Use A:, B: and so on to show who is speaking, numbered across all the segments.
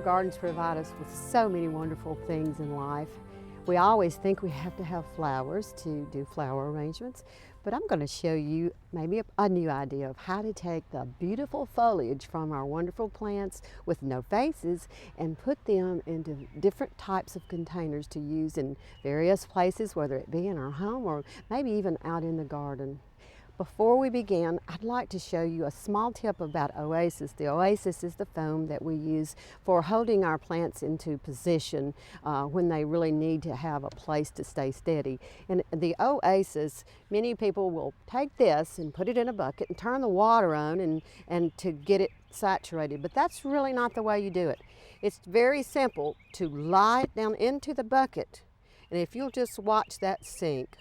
A: gardens provide us with so many wonderful things in life. We always think we have to have flowers to do flower arrangements, but I'm going to show you maybe a new idea of how to take the beautiful foliage from our wonderful plants with no faces and put them into different types of containers to use in various places, whether it be in our home or maybe even out in the garden. Before we begin, I'd like to show you a small tip about Oasis. The Oasis is the foam that we use for holding our plants into position when they really need to have a place to stay steady. And the Oasis, many people will take this and put it in a bucket and turn the water on and to get it saturated, but that's really not the way you do it. It's very simple to lie it down into the bucket, and if you'll just watch that sink,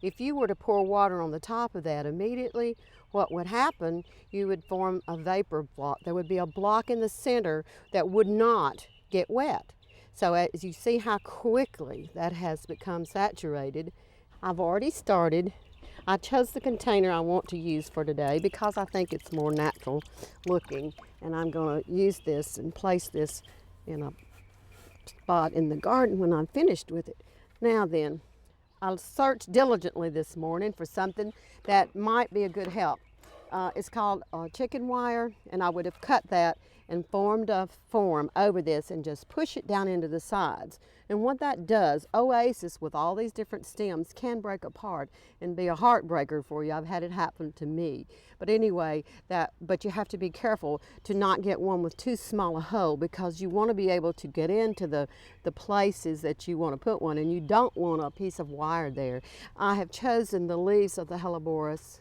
A: if you were to pour water on the top of that immediately, what would happen, you would form a vapor block. There would be a block in the center that would not get wet. So as you see how quickly that has become saturated, I've already started. I chose the container I want to use for today because I think it's more natural looking, and I'm going to use this and place this in a spot in the garden when I'm finished with it. Now then, I'll search diligently this morning for something that might be a good help. It's called chicken wire, and I would have cut that and formed a form over this and just push it down into the sides. And what that does, Oasis with all these different stems can break apart and be a heartbreaker for you. I've had it happen to me. But anyway, but you have to be careful to not get one with too small a hole, because you want to be able to get into the places that you want to put one, and you don't want a piece of wire there. I have chosen the leaves of the Helleborus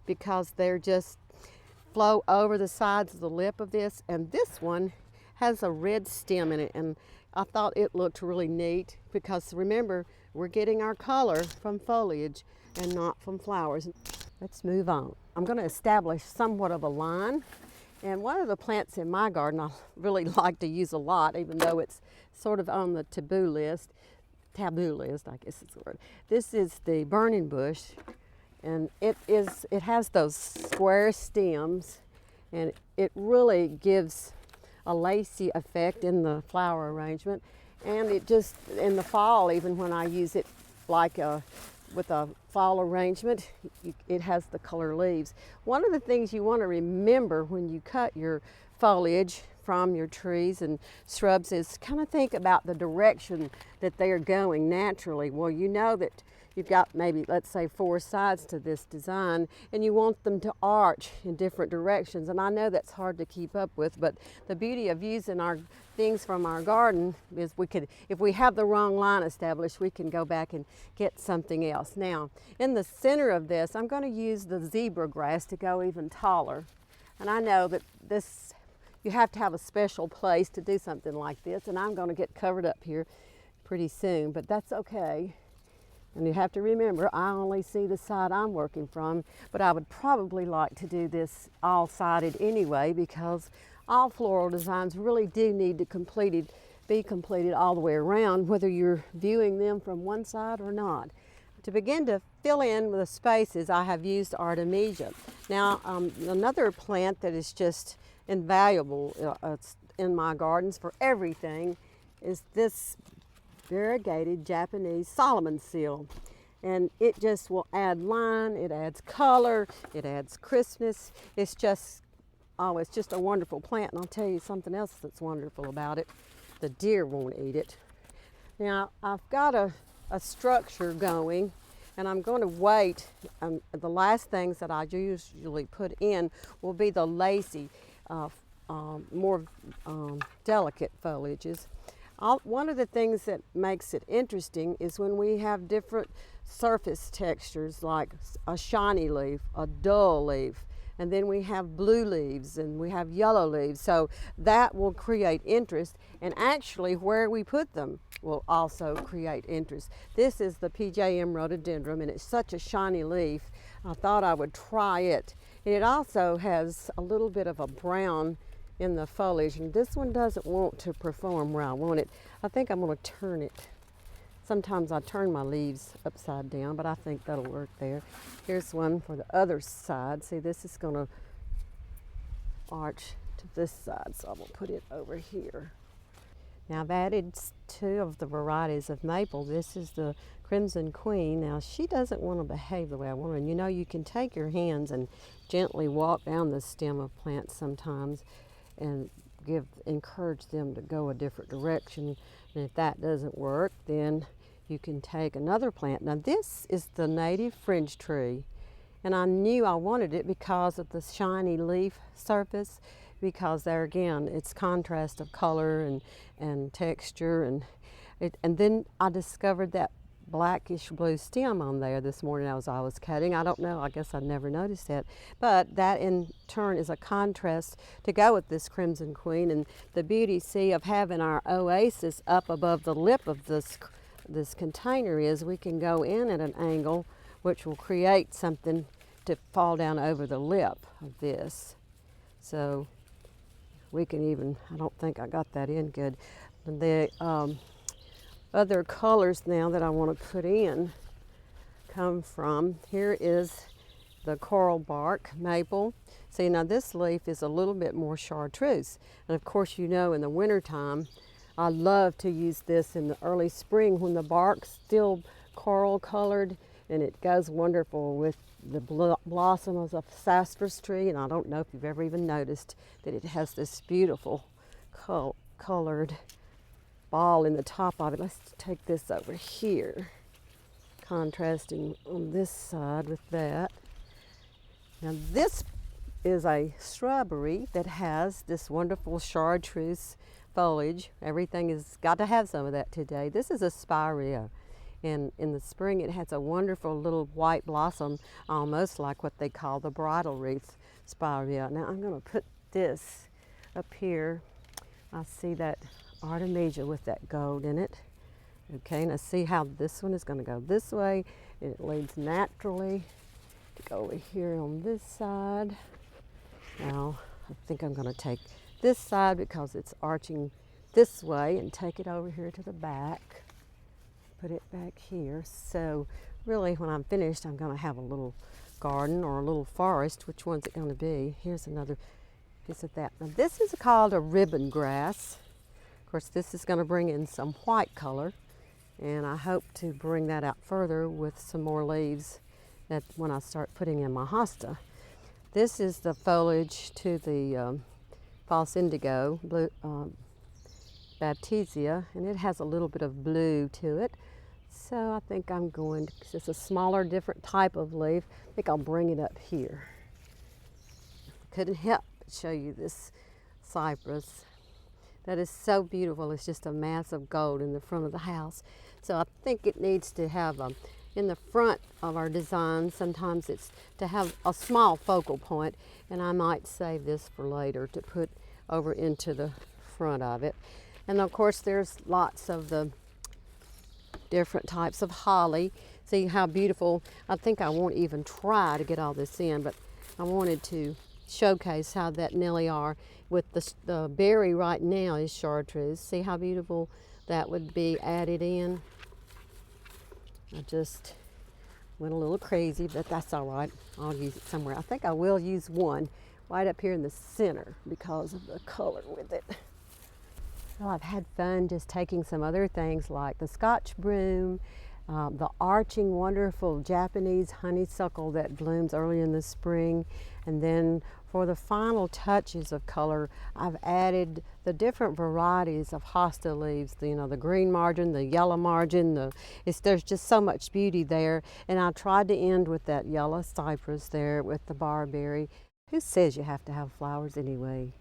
A: because they're just flow over the sides of the lip of this, and this one has a red stem in it, and I thought it looked really neat because remember, we're getting our color from foliage and not from flowers. Let's move on. I'm going to establish somewhat of a line, and one of the plants in my garden I really like to use a lot, even though it's sort of on the taboo list, I guess it's the word. This is the burning bush. And it has those square stems, and it really gives a lacy effect in the flower arrangement. And it just, in the fall, even when I use it like with a fall arrangement, it has the color leaves. One of the things you want to remember when you cut your foliage from your trees and shrubs is kind of think about the direction that they are going naturally. Well, you know that you've got maybe, let's say, 4 sides to this design, and you want them to arch in different directions. And I know that's hard to keep up with, but the beauty of using our things from our garden is if we have the wrong line established, we can go back and get something else. Now, in the center of this, I'm going to use the zebra grass to go even taller. And I know that you have to have a special place to do something like this, and I'm going to get covered up here pretty soon, but that's okay. And you have to remember, I only see the side I'm working from, but I would probably like to do this all-sided anyway, because all floral designs really do need to be completed all the way around, whether you're viewing them from one side or not. To begin to fill in the spaces, I have used Artemisia. Now, another plant that is just invaluable in my gardens for everything is this variegated Japanese Solomon seal, and it just will add line, it adds color, it adds crispness. It's just a wonderful plant. And I'll tell you something else that's wonderful about it: the deer won't eat it. Now, I've got a structure going, and I'm going to wait. The last things that I usually put in will be the lacy, more delicate foliages. One of the things that makes it interesting is when we have different surface textures, like a shiny leaf, a dull leaf, and then we have blue leaves and we have yellow leaves. So that will create interest, and actually where we put them will also create interest. This is the Pjm Rhododendron, and it's such a shiny leaf, I thought I would try it. And it also has a little bit of a brown in the foliage, and this one doesn't want to perform where I want it. I think I'm going to turn it. Sometimes I turn my leaves upside down, but I think that'll work there. Here's one for the other side. See, this is going to arch to this side, so I'm going to put it over here. Now I've added 2 of the varieties of maple. This is the Crimson Queen. Now she doesn't want to behave the way I want her. And you know, you can take your hands and gently walk down the stem of plants sometimes and encourage them to go a different direction. And if that doesn't work, then you can take another plant. Now this is the native fringe tree. And I knew I wanted it because of the shiny leaf surface, because there again, it's contrast of color and texture. And then I discovered that blackish blue stem on there this morning as I was cutting. I don't know, I guess I'd never noticed that. But that in turn is a contrast to go with this Crimson Queen. And the beauty, see, of having our oasis up above the lip of this container is we can go in at an angle which will create something to fall down over the lip of this. So we can even, I don't think I got that in good. The other colors now that I want to put in come from, here is the coral bark maple. See, now this leaf is a little bit more chartreuse. And of course, you know, in the wintertime, I love to use this in the early spring when the bark's still coral colored, and it goes wonderful with the blossoms of Cypress tree. And I don't know if you've ever even noticed that it has this beautiful colored ball in the top of it. Let's take this over here, contrasting on this side with that. Now this is a shrubbery that has this wonderful chartreuse foliage. Everything has got to have some of that today. This is a Spiraea. And in the spring, it has a wonderful little white blossom, almost like what they call the bridal wreath Spiraea. Now I'm going to put this up here. I see that Artemisia with that gold in it. Okay, now see how this one is going to go this way, and it leads naturally to go over here on this side. Now I think I'm going to take this side because it's arching this way and take it over here to the back. Put it back here. So really when I'm finished, I'm going to have a little garden or a little forest. Which one's it going to be? Here's another piece of that. Now this is called a ribbon grass. Of course, this is going to bring in some white color, and I hope to bring that out further with some more leaves that when I start putting in my hosta. This is the foliage to the false indigo, blue, Baptisia, and it has a little bit of blue to it. So I think I'm going to, it's a smaller, different type of leaf. I think I'll bring it up here. Couldn't help but show you this cypress. That is so beautiful. It's just a mass of gold in the front of the house. So I think it needs to have in the front of our design, sometimes it's to have a small focal point, and I might save this for later to put over into the front of it. And of course, there's lots of the different types of holly. See how beautiful. I think I won't even try to get all this in, but I wanted to showcase how that Nellie are with the berry right now is chartreuse. See how beautiful that would be added in. I just went a little crazy, but that's all right. I'll use it somewhere. I think I will use one right up here in the center because of the color with it. Well, I've had fun just taking some other things like the Scotch broom, the arching wonderful Japanese honeysuckle that blooms early in the spring, and then for the final touches of color, I've added the different varieties of Hosta leaves. You know, the green margin, the yellow margin. There's just so much beauty there, and I tried to end with that yellow cypress there with the barberry. Who says you have to have flowers anyway?